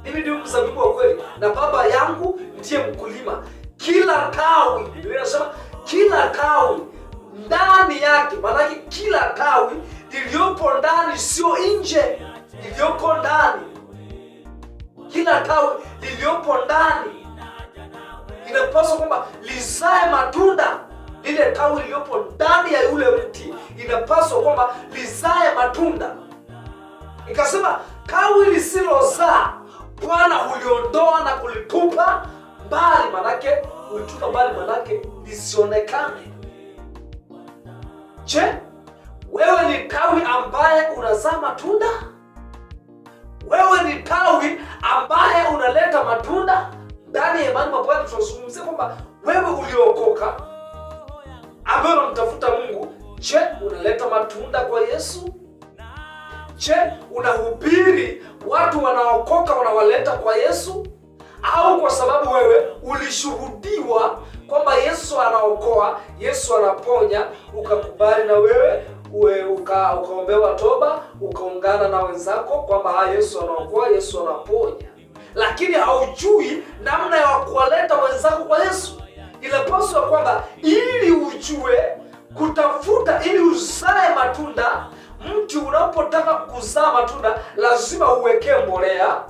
Mimi ndiye mzabibu wa kweli na Baba yangu ndiye mkulima. Kila tawi, Biblia inasema kila tawi ndani yake, maana kila tawi liliyopo ndani, sio nje, liliyopo ndani. Kila tawi liliyopo ndani inapaswa kwamba lizae matunda. Lile tawi liliyopo ndani ya yule mti inapaswa kwamba lizae matunda. Ikasema tawi lisilozaa Bwana huliondoa na kulitupa mbali, manake ulitupa mbali, manake lisionekane. Je, wewe ni tawi ambaye unazaa matunda? Wewe ni tawi ambaye unaleta matunda ndani ya imani? Bwana, tunazungumzia kwamba wewe uliokoka, ambaye unamtafuta Mungu. Je, unaleta matunda kwa Yesu? Je, unahubiri watu wanaokoka, unawaleta kwa Yesu? Au kwa sababu wewe ulishuhudiwa kwamba Yesu anaokoa, Yesu anaponya, ukakubali na wewe ukaombewa toba, ukaungana na wenzako kwamba Yesu anaokoa, Yesu anaponya, lakini haujui namna ya kuwaleta wenzako kwa Yesu? Inapaswa kwamba ili ujue kutafuta, ili uzae matunda. Mti unapotaka kuzaa matunda lazima uwekee mbolea,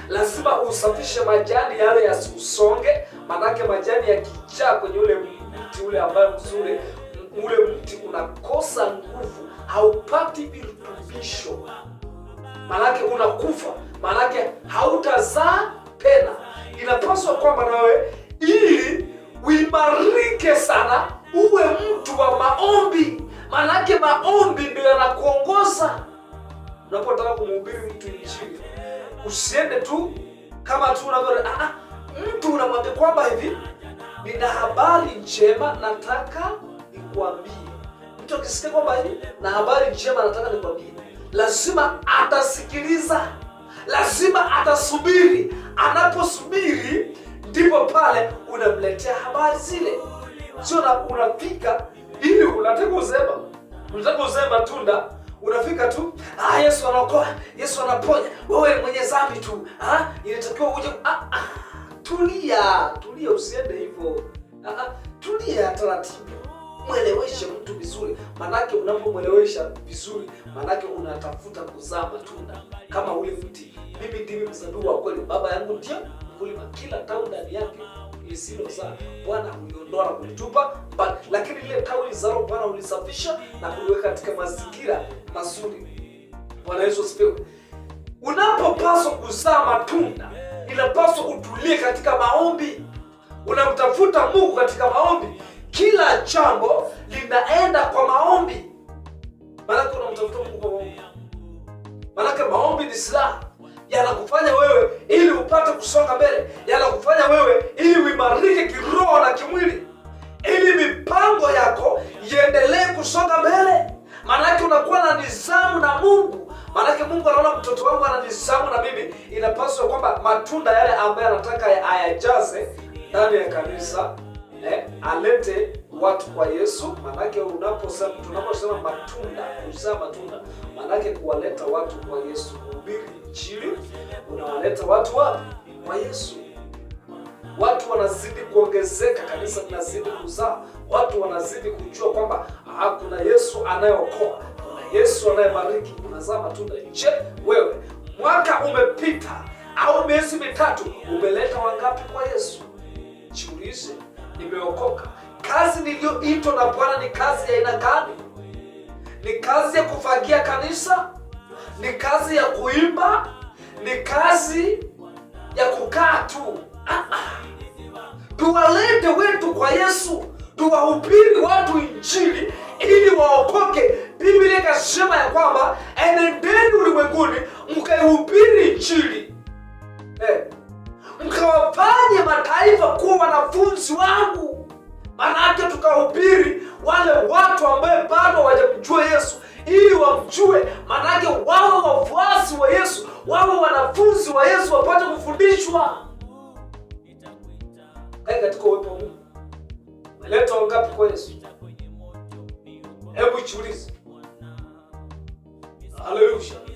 lazima usafishe majani yale yasiusonge, manake majani yakijaa kwenye ule mti ule ambaye mzuri, ule mti unakosa nguvu, haupati virutubisho, manake unakufa, manake hautazaa tena. Inapaswa kwamba nawe ili uimarike sana uwe mtu wa maombi, manake maombi ndio yanakuongoza unapotaka kumhubiri mtu Injili. Usiende tu kama tu unavyo mtu unamwambia kwamba hivi, nina habari njema nataka nikuambie. Mtu akisikia kwamba hivi na habari njema nataka nikuambie, lazima atasikiliza, lazima atasubiri. Anaposubiri ndipo pale unamletea habari zile. Sio unafika ili unataka usema matunda, unafika tu Yesu anaokoa, Yesu anaponya, wewe mwenye dhambi tu, inatakiwa uje. Tulia, usiende hivyo. Tulia taratibu, mweleweshe mtu vizuri, manake unapomwelewesha vizuri, manake unatafuta kuzaa matunda kama ule mti. Mimi ndimi mzabibu wa kweli, Baba yangu ndiye mkulima. Kila tawi ndani yake lisilozaa Bwana huliondoa na kulitupa mbali, lakini lile tawi lizalo Bwana hulisafisha na kuliweka katika mazingira mazuri. Bwana Yesu asifiwe. Unapopaswa kuzaa matunda, inapaswa utulie katika maombi. Unamtafuta Mungu katika maombi. Kila jambo linaenda kwa maombi. Maana unamtafuta Mungu kwa maombi. Maana maombi ni silaha. Yanakufanya wewe ili upate kusonga mbele, yanakufanya wewe ili uimarike kiroho na kimwili, ili mipango yako iendelee kusonga mbele. Maana unakuwa na nidhamu na Mungu. Maana Mungu anaona mtoto wangu ana nidhamu na mimi, inapaswa kwamba matunda yale ambayo anataka ayajaze ndani ya kanisa, alete watu kwa Yesu. Maana tunaposema matunda, kuzaa matunda, maana kuwaleta watu kwa Yesu, kuhubiri Injili, unawaleta watu wapi? Kwa Yesu. Watu wanazidi kuongezeka, kanisa linazidi kuzaa, watu wanazidi kujua kwamba kuna Yesu anayeokoa, kuna Yesu anayebariki, unazaa matunda. Je, wewe mwaka umepita au miezi mitatu, umeleta wangapi kwa Yesu? Jiulize, nimeokoka. Kazi niliyoitwa na Bwana ni kazi ya aina gani? Ni kazi ya kufagia kanisa? Ni kazi ya kuimba? Ni kazi ya kukaa tu? Tuwalete wetu kwa Yesu, tuwahubiri watu Injili ili waokoke. Biblia inasema ya kwamba enendeni ulimwenguni mkaihubiri Injili, mkawafanye mataifa kuwa wanafunzi wangu. Maana tukahubiri wale watu ambao bado hawajamjua Yesu ili wamjue, maana wao wafuasi wa Yesu, wao wanafunzi wa Yesu, wapate kufundishwa. Katika uwepo wa Mungu, umeleta wangapi kwa Yesu? Hebu jiulize. Haleluya.